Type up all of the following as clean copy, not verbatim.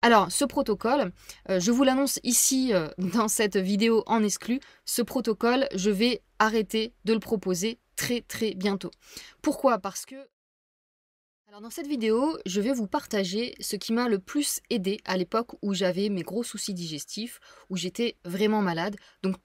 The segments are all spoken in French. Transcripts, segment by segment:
Alors, ce protocole, je vous l'annonce ici dans cette vidéo en exclu, ce protocole, je vais arrêter de le proposer très très bientôt. Pourquoi? Parce que alors dans cette vidéo, je vais vous partager ce qui m'a le plus aidé à l'époque où j'avais mes gros soucis digestifs, où j'étais vraiment malade. Donc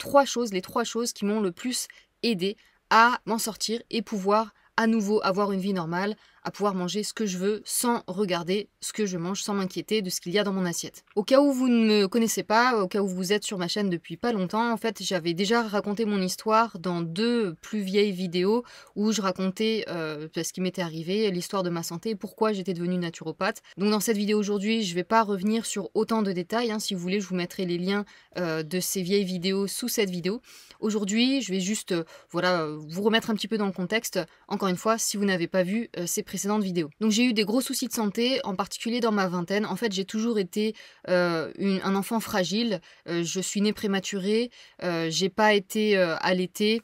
les trois choses qui m'ont le plus aidé à m'en sortir et pouvoir à nouveau avoir une vie normale, à pouvoir manger ce que je veux sans regarder ce que je mange, sans m'inquiéter de ce qu'il y a dans mon assiette. Au cas où vous ne me connaissez pas, au cas où vous êtes sur ma chaîne depuis pas longtemps, en fait j'avais déjà raconté mon histoire dans 2 plus vieilles vidéos où je racontais ce qui m'était arrivé, l'histoire de ma santé, pourquoi j'étais devenue naturopathe. Donc dans cette vidéo aujourd'hui, je ne vais pas revenir sur autant de détails, hein. Si vous voulez, je vous mettrai les liens de ces vieilles vidéos sous cette vidéo. Aujourd'hui, je vais juste voilà, vous remettre un petit peu dans le contexte, encore une fois, si vous n'avez pas vu ces précédentes vidéos. Donc j'ai eu des gros soucis de santé, en particulier dans ma vingtaine. En fait, j'ai toujours été un enfant fragile. Je suis née prématurée, j'ai pas été allaitée,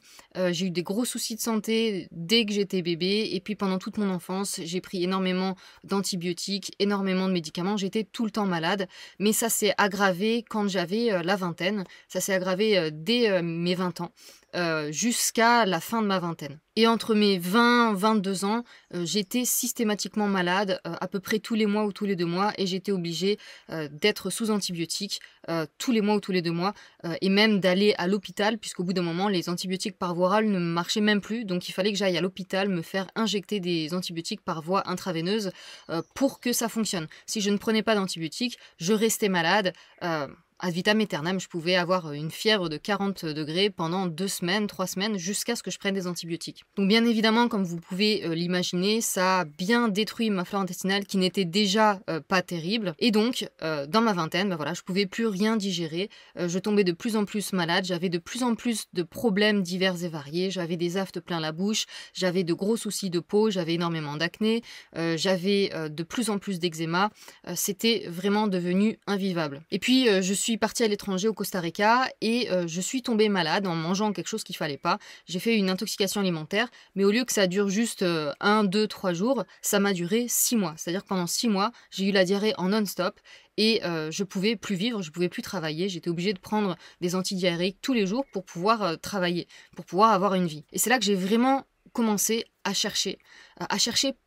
j'ai eu des gros soucis de santé dès que j'étais bébé. Et puis pendant toute mon enfance, j'ai pris énormément d'antibiotiques, énormément de médicaments. J'étais tout le temps malade. Mais ça s'est aggravé quand j'avais la vingtaine. Ça s'est aggravé dès mes 20 ans. Jusqu'à la fin de ma vingtaine. Et entre mes 20-22 ans, j'étais systématiquement malade, à peu près tous les mois ou tous les 2 mois, et j'étais obligée d'être sous antibiotiques tous les mois ou tous les 2 mois, et même d'aller à l'hôpital, puisqu'au bout d'un moment, les antibiotiques par voie orale ne marchaient même plus, donc il fallait que j'aille à l'hôpital me faire injecter des antibiotiques par voie intraveineuse pour que ça fonctionne. Si je ne prenais pas d'antibiotiques, je restais malade. Ad vitam aeternam, je pouvais avoir une fièvre de 40 degrés pendant 2 semaines, 3 semaines, jusqu'à ce que je prenne des antibiotiques. Donc bien évidemment, comme vous pouvez l'imaginer, ça a bien détruit ma flore intestinale qui n'était déjà pas terrible. Et donc, dans ma vingtaine, ben voilà, je pouvais plus rien digérer. Je tombais de plus en plus malade, j'avais de plus en plus de problèmes divers et variés. J'avais des aftes plein la bouche, j'avais de gros soucis de peau, j'avais énormément d'acné, j'avais de plus en plus d'eczéma. C'était vraiment devenu invivable. Et puis, je suis partie à l'étranger au Costa Rica et je suis tombée malade en mangeant quelque chose qu'il fallait pas. J'ai fait une intoxication alimentaire, mais au lieu que ça dure juste 1, 2, 3 jours, ça m'a duré 6 mois. C'est-à-dire que pendant 6 mois, j'ai eu la diarrhée en non-stop et je pouvais plus vivre, je pouvais plus travailler. J'étais obligée de prendre des antidiarrhéiques tous les jours pour pouvoir travailler, pour pouvoir avoir une vie. Et c'est là que j'ai vraiment commencé à chercher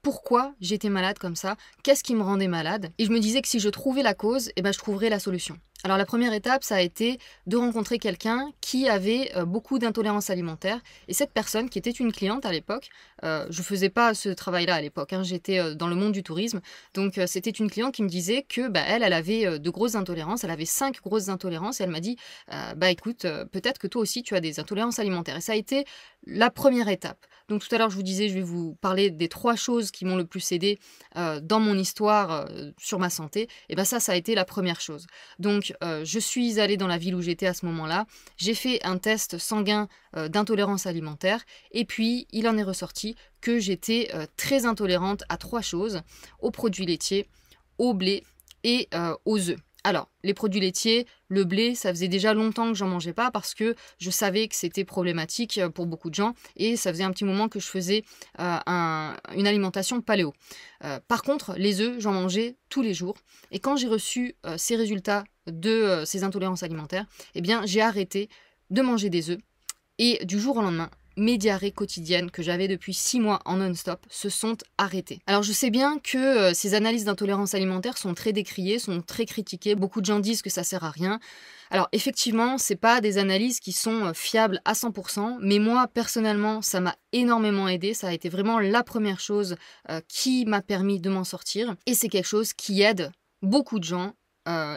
pourquoi j'étais malade comme ça, qu'est-ce qui me rendait malade. Et je me disais que si je trouvais la cause, eh ben, je trouverais la solution. Alors la première étape, ça a été de rencontrer quelqu'un qui avait beaucoup d'intolérance alimentaire. Et cette personne, qui était une cliente à l'époque, je faisais pas ce travail-là à l'époque, hein, j'étais dans le monde du tourisme, donc c'était une cliente qui me disait que bah, elle avait de grosses intolérances, elle avait 5 grosses intolérances, et elle m'a dit bah écoute, peut-être que toi aussi tu as des intolérances alimentaires. Et ça a été la première étape. Donc tout à l'heure je vous disais, je vais vous parler des 3 choses qui m'ont le plus aidé dans mon histoire sur ma santé. Et ben ça a été la première chose. Donc je suis allée dans la ville où j'étais à ce moment-là, j'ai fait un test sanguin d'intolérance alimentaire et puis il en est ressorti que j'étais très intolérante à 3 choses, aux produits laitiers, au blé et aux œufs. Alors, les produits laitiers, le blé, ça faisait déjà longtemps que j'en mangeais pas parce que je savais que c'était problématique pour beaucoup de gens et ça faisait un petit moment que je faisais une alimentation paléo. Par contre, les œufs, j'en mangeais tous les jours et quand j'ai reçu ces résultats de ces intolérances alimentaires, eh bien, j'ai arrêté de manger des œufs et du jour au lendemain, mes diarrhées quotidiennes que j'avais depuis 6 mois en non-stop se sont arrêtées. Alors je sais bien que ces analyses d'intolérance alimentaire sont très décriées, sont très critiquées. Beaucoup de gens disent que ça sert à rien. Alors effectivement, c'est pas des analyses qui sont fiables à 100%, mais moi personnellement, ça m'a énormément aidé. Ça a été vraiment la première chose qui m'a permis de m'en sortir. Et c'est quelque chose qui aide beaucoup de gens.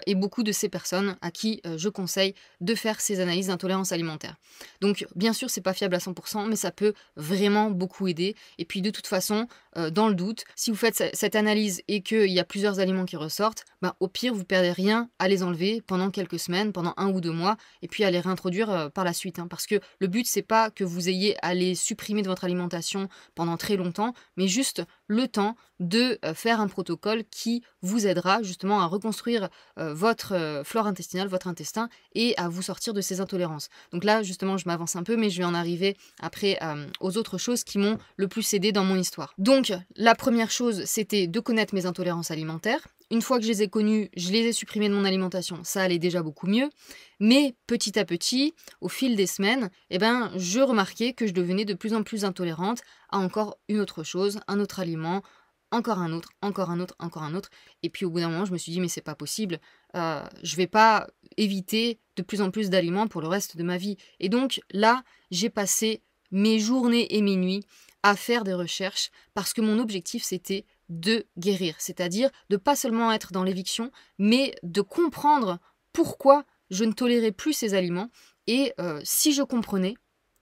Et beaucoup de ces personnes à qui je conseille de faire ces analyses d'intolérance alimentaire. Donc bien sûr c'est pas fiable à 100%, mais ça peut vraiment beaucoup aider. Et puis de toute façon, dans le doute, si vous faites cette analyse et qu'il y a plusieurs aliments qui ressortent, ben, au pire vous perdez rien à les enlever pendant quelques semaines, pendant 1 ou 2 mois, et puis à les réintroduire par la suite. Hein, parce que le but c'est pas que vous ayez à les supprimer de votre alimentation pendant très longtemps, mais juste le temps de faire un protocole qui vous aidera justement à reconstruire votre flore intestinale, votre intestin, et à vous sortir de ces intolérances. Donc là, justement, je m'avance un peu, mais je vais en arriver après aux autres choses qui m'ont le plus aidé dans mon histoire. Donc, la première chose, c'était de connaître mes intolérances alimentaires. Une fois que je les ai connues, je les ai supprimées de mon alimentation. Ça allait déjà beaucoup mieux. Mais petit à petit, au fil des semaines, eh ben, je remarquais que je devenais de plus en plus intolérante à encore une autre chose, un autre aliment, encore un autre, encore un autre, encore un autre. Et puis au bout d'un moment, je me suis dit, mais c'est pas possible. Je vais pas éviter de plus en plus d'aliments pour le reste de ma vie. Et donc là, j'ai passé mes journées et mes nuits à faire des recherches parce que mon objectif, c'était de guérir. C'est-à-dire de pas seulement être dans l'éviction, mais de comprendre pourquoi je ne tolérais plus ces aliments. Et si je comprenais,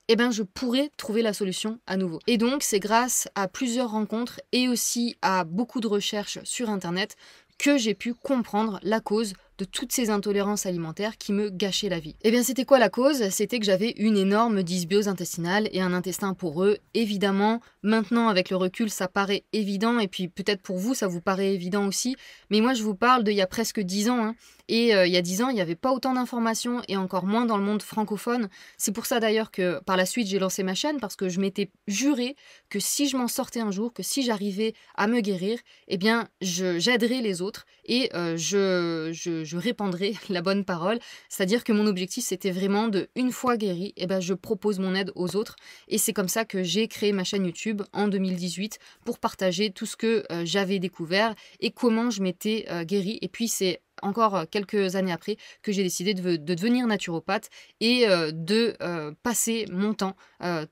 eh ben, je pourrais trouver la solution à nouveau. Et donc, c'est grâce à plusieurs rencontres et aussi à beaucoup de recherches sur Internet que j'ai pu comprendre la cause de toutes ces intolérances alimentaires qui me gâchaient la vie. Eh bien, c'était quoi la cause? C'était que j'avais une énorme dysbiose intestinale et un intestin poreux. Évidemment, maintenant, avec le recul, ça paraît évident, et puis peut-être pour vous, ça vous paraît évident aussi, mais moi, je vous parle d'il y a presque 10 ans, hein. Et il y a 10 ans, il n'y avait pas autant d'informations, et encore moins dans le monde francophone. C'est pour ça d'ailleurs que par la suite, j'ai lancé ma chaîne, parce que je m'étais juré que si je m'en sortais un jour, que si j'arrivais à me guérir, eh bien, j'aiderais les autres, et je répandrai la bonne parole. C'est-à-dire que mon objectif, c'était vraiment de, une fois guéri, eh ben, je propose mon aide aux autres. Et c'est comme ça que j'ai créé ma chaîne YouTube en 2018 pour partager tout ce que j'avais découvert et comment je m'étais guérie. Et puis, c'est encore quelques années après que j'ai décidé de devenir naturopathe et de passer mon temps,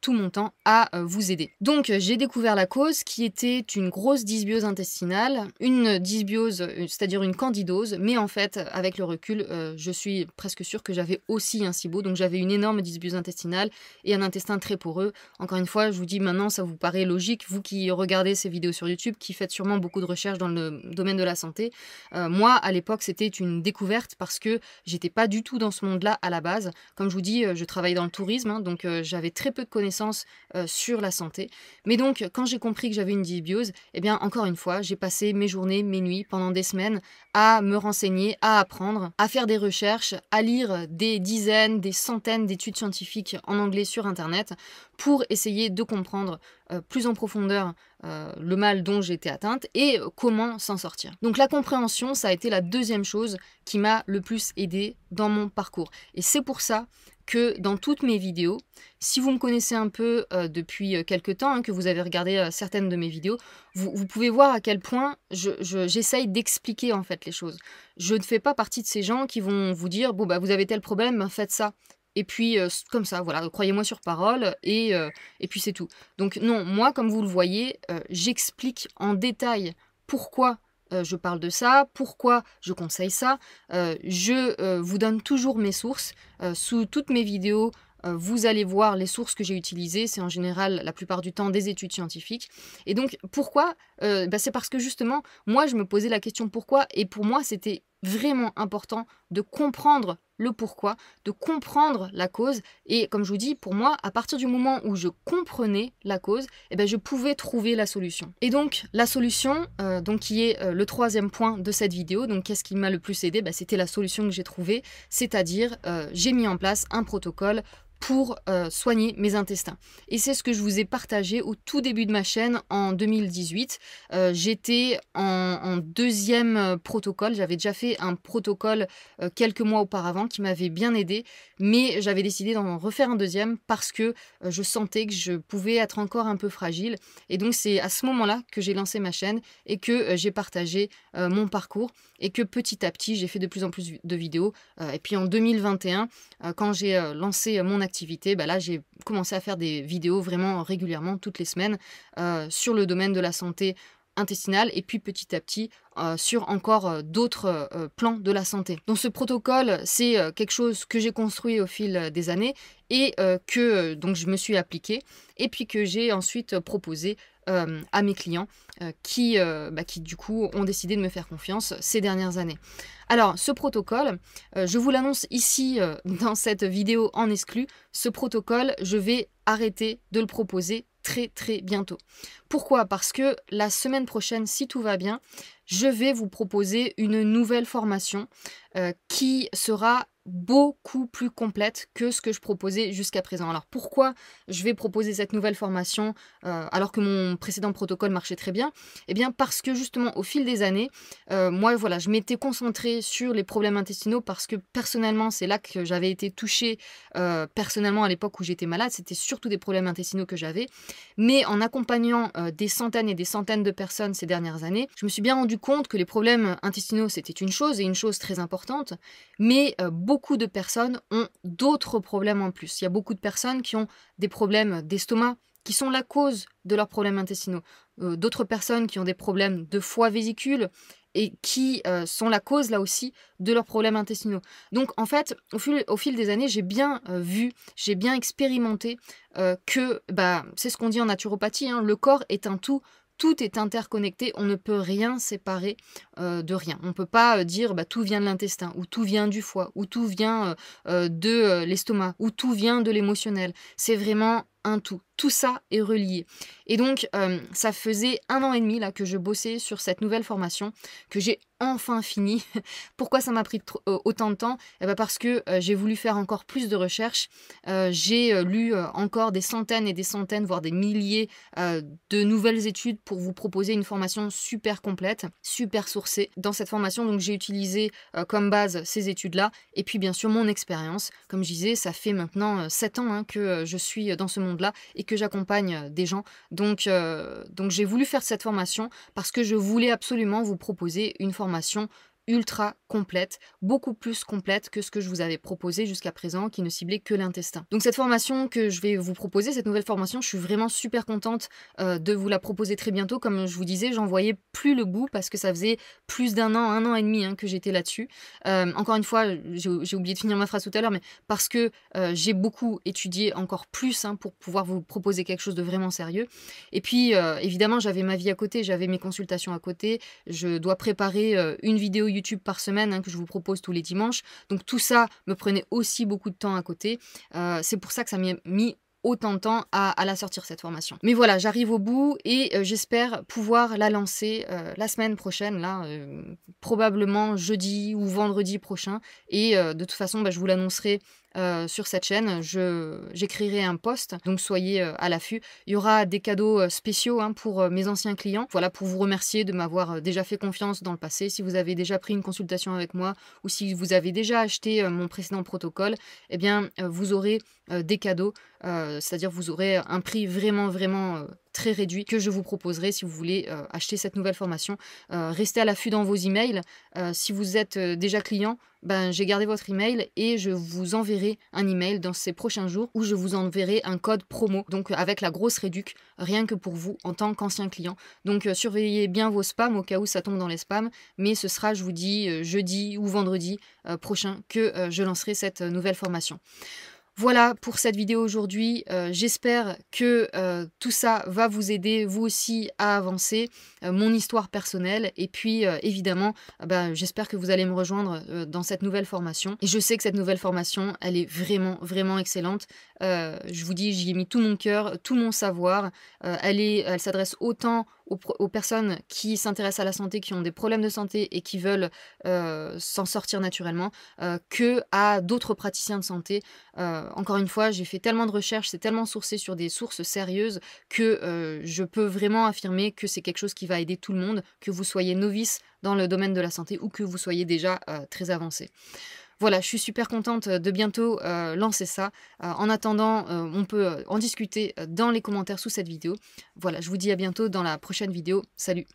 tout mon temps, à vous aider. Donc j'ai découvert la cause qui était une grosse dysbiose intestinale, une dysbiose, c'est-à-dire une candidose, mais en fait avec le recul je suis presque sûre que j'avais aussi un SIBO, donc j'avais une énorme dysbiose intestinale et un intestin très poreux. Encore une fois, je vous dis maintenant, ça vous paraît logique, vous qui regardez ces vidéos sur YouTube, qui faites sûrement beaucoup de recherches dans le domaine de la santé. Moi à l'époque c'était une découverte parce que j'étais pas du tout dans ce monde-là à la base. Comme je vous dis, je travaillais dans le tourisme, hein, donc j'avais très peu de connaissances sur la santé. Mais donc, quand j'ai compris que j'avais une dysbiose, eh bien, encore une fois, j'ai passé mes journées, mes nuits, pendant des semaines, à me renseigner, à apprendre, à faire des recherches, à lire des dizaines, des centaines d'études scientifiques en anglais sur Internet pour essayer de comprendre plus en profondeur le mal dont j'étais atteinte et comment s'en sortir. Donc la compréhension, ça a été la deuxième chose qui m'a le plus aidée dans mon parcours. Et c'est pour ça que dans toutes mes vidéos, si vous me connaissez un peu depuis quelques temps, hein, que vous avez regardé certaines de mes vidéos, vous pouvez voir à quel point j'essaye d'expliquer en fait les choses. Je ne fais pas partie de ces gens qui vont vous dire « bon bah vous avez tel problème, ben, faites ça ». Et puis, comme ça, voilà, croyez-moi sur parole, et puis c'est tout. Donc non, moi, comme vous le voyez, j'explique en détail pourquoi je parle de ça, pourquoi je conseille ça. Je vous donne toujours mes sources. Sous toutes mes vidéos, vous allez voir les sources que j'ai utilisées. C'est en général, la plupart du temps, des études scientifiques. Et donc, pourquoi c'est parce que justement, moi, je me posais la question pourquoi. Et pour moi, c'était vraiment important de comprendre le pourquoi, de comprendre la cause. Et comme je vous dis, pour moi, à partir du moment où je comprenais la cause, eh ben, je pouvais trouver la solution. Et donc, la solution, donc, qui est le troisième point de cette vidéo, donc qu'est-ce qui m'a le plus aidé? C'était la solution que j'ai trouvée, c'est-à-dire j'ai mis en place un protocole pour soigner mes intestins. Et c'est ce que je vous ai partagé au tout début de ma chaîne en 2018. J'étais en deuxième protocole. J'avais déjà fait un protocole quelques mois auparavant qui m'avait bien aidé, mais j'avais décidé d'en refaire un deuxième parce que je sentais que je pouvais être encore un peu fragile. Et donc c'est à ce moment-là que j'ai lancé ma chaîne et que j'ai partagé mon parcours et que petit à petit j'ai fait de plus en plus de vidéos. Et puis en 2021, quand j'ai lancé mon activité, là j'ai commencé à faire des vidéos vraiment régulièrement, toutes les semaines, sur le domaine de la santé intestinale et puis petit à petit sur encore d'autres plans de la santé. Donc ce protocole, c'est quelque chose que j'ai construit au fil des années et que donc je me suis appliquée et puis que j'ai ensuite proposé à mes clients qui du coup ont décidé de me faire confiance ces dernières années. Alors ce protocole, je vous l'annonce ici dans cette vidéo en exclu, ce protocole, je vais arrêter de le proposer très très bientôt. Pourquoi? Parce que la semaine prochaine, si tout va bien, je vais vous proposer une nouvelle formation qui sera beaucoup plus complète que ce que je proposais jusqu'à présent. Alors pourquoi je vais proposer cette nouvelle formation alors que mon précédent protocole marchait très bien? Eh bien parce que justement au fil des années, moi voilà, je m'étais concentrée sur les problèmes intestinaux parce que personnellement c'est là que j'avais été touchée personnellement à l'époque où j'étais malade, c'était surtout des problèmes intestinaux que j'avais. Mais en accompagnant des centaines et des centaines de personnes ces dernières années, je me suis bien rendu compte que les problèmes intestinaux c'était une chose et une chose très importante, mais beaucoup de personnes ont d'autres problèmes en plus. Il y a beaucoup de personnes qui ont des problèmes d'estomac, qui sont la cause de leurs problèmes intestinaux. D'autres personnes qui ont des problèmes de foie vésicule et qui sont la cause là aussi de leurs problèmes intestinaux. Donc en fait, au fil des années, j'ai bien vu, j'ai bien expérimenté que, bah, c'est ce qu'on dit en naturopathie, hein, le corps est un tout. Tout est interconnecté, on ne peut rien séparer de rien. On ne peut pas dire bah, tout vient de l'intestin, ou tout vient du foie, ou tout vient de l'estomac, ou tout vient de l'émotionnel. C'est vraiment un tout. Tout ça est relié. Et donc, ça faisait 1 an et demi là, que je bossais sur cette nouvelle formation, que j'ai enfin fini. Pourquoi ça m'a pris autant de temps? Eh ben parce que j'ai voulu faire encore plus de recherches. J'ai lu encore des centaines et des centaines, voire des milliers de nouvelles études pour vous proposer une formation super complète, super sourcée. Dans cette formation, donc j'ai utilisé comme base ces études-là, et puis bien sûr mon expérience. Comme je disais, ça fait maintenant 7 ans hein, que je suis dans ce monde-là et que j'accompagne des gens. Donc j'ai voulu faire cette formation parce que je voulais absolument vous proposer une formation ultra complète, beaucoup plus complète que ce que je vous avais proposé jusqu'à présent, qui ne ciblait que l'intestin. Donc cette formation que je vais vous proposer, cette nouvelle formation, je suis vraiment super contente de vous la proposer très bientôt. Comme je vous disais, j'en voyais plus le bout parce que ça faisait plus d'1 an et demi hein, que j'étais là-dessus. Encore une fois, j'ai oublié de finir ma phrase tout à l'heure, mais parce que j'ai beaucoup étudié encore plus hein, pour pouvoir vous proposer quelque chose de vraiment sérieux. Et puis, évidemment, j'avais ma vie à côté, j'avais mes consultations à côté, je dois préparer une vidéo YouTube par semaine hein, que je vous propose tous les dimanches. Donc tout ça me prenait aussi beaucoup de temps à côté. C'est pour ça que ça m'a mis autant de temps à la sortir cette formation. Mais voilà, j'arrive au bout et j'espère pouvoir la lancer la semaine prochaine, là, probablement jeudi ou vendredi prochain. Et de toute façon, bah, je vous l'annoncerai sur cette chaîne, j'écrirai un post, donc soyez à l'affût. Il y aura des cadeaux spéciaux hein, pour mes anciens clients, voilà, pour vous remercier de m'avoir déjà fait confiance dans le passé. Si vous avez déjà pris une consultation avec moi ou si vous avez déjà acheté mon précédent protocole, eh bien, vous aurez des cadeaux, c'est-à-dire vous aurez un prix vraiment très réduit que je vous proposerai si vous voulez acheter cette nouvelle formation. Restez à l'affût dans vos emails. Si vous êtes déjà client, ben, j'ai gardé votre email et je vous enverrai un email dans ces prochains jours où je vous enverrai un code promo, donc avec la grosse réduc, rien que pour vous en tant qu'ancien client. Donc surveillez bien vos spams au cas où ça tombe dans les spams, mais ce sera, je vous dis, jeudi ou vendredi prochain que je lancerai cette nouvelle formation. Voilà pour cette vidéo aujourd'hui, j'espère que tout ça va vous aider vous aussi à avancer, mon histoire personnelle et puis évidemment, j'espère que vous allez me rejoindre dans cette nouvelle formation et je sais que cette nouvelle formation, elle est vraiment excellente. Je vous dis, j'y ai mis tout mon cœur, tout mon savoir, elle s'adresse autant aux personnes qui s'intéressent à la santé, qui ont des problèmes de santé et qui veulent s'en sortir naturellement, que à d'autres praticiens de santé. Encore une fois, j'ai fait tellement de recherches, c'est tellement sourcé sur des sources sérieuses que je peux vraiment affirmer que c'est quelque chose qui va aider tout le monde, que vous soyez novice dans le domaine de la santé ou que vous soyez déjà très avancé. Voilà, je suis super contente de bientôt lancer ça. En attendant, on peut en discuter dans les commentaires sous cette vidéo. Voilà, je vous dis à bientôt dans la prochaine vidéo. Salut!